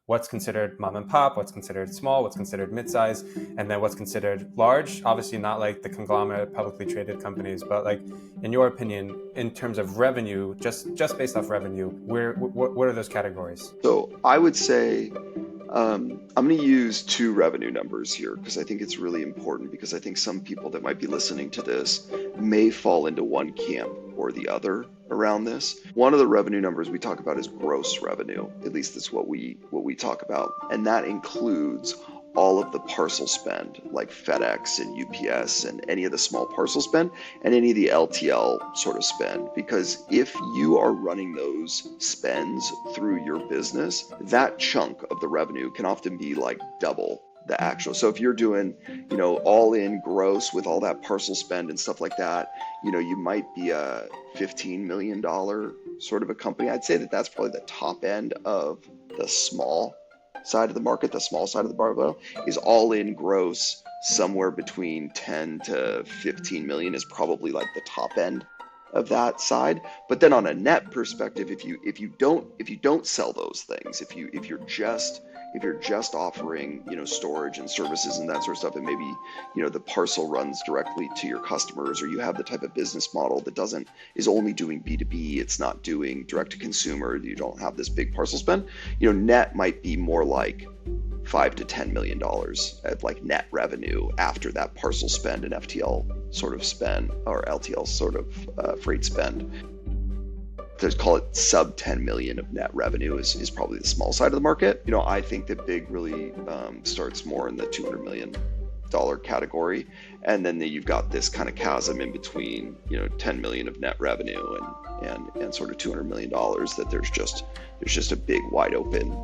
what's considered mom and pop, what's considered small, what's considered mid-size, and then what's considered large. Obviously not like the conglomerate publicly traded companies, but like in your opinion, in terms of revenue, just based off revenue, what are those categories? So I would say I'm going to use two revenue numbers here because I think it's really important because I think some people that might be listening to this may fall into one camp or the other around this. One of the revenue numbers we talk about is gross revenue. At least that's what we talk about. And that includes all of the parcel spend like FedEx and UPS and any of the small parcel spend and any of the LTL sort of spend. Because if you are running those spends through your business, that chunk of the revenue can often be like double the actual. So if you're doing, all in gross with all that parcel spend and stuff like that, you might be a $15 million sort of a company. I'd say that that's probably the top end of the small side of the market. The small side of the barbell is all in gross somewhere between 10 to 15 million is probably like the top end of that side. But then on a net perspective, if you don't sell those things, if you're just offering storage and services and that sort of stuff, and maybe the parcel runs directly to your customers, or you have the type of business model that is only doing B2B, it's not doing direct to consumer, you don't have this big parcel spend, net might be more like $5 to $10 million at like net revenue after that parcel spend and FTL sort of spend, or LTL sort of freight spend. Let's call it sub 10 million of net revenue is probably the small side of the market. I think that big really starts more in the $200 million category, and then you've got this kind of chasm in between 10 million of net revenue and sort of $200 million that there's just a big wide open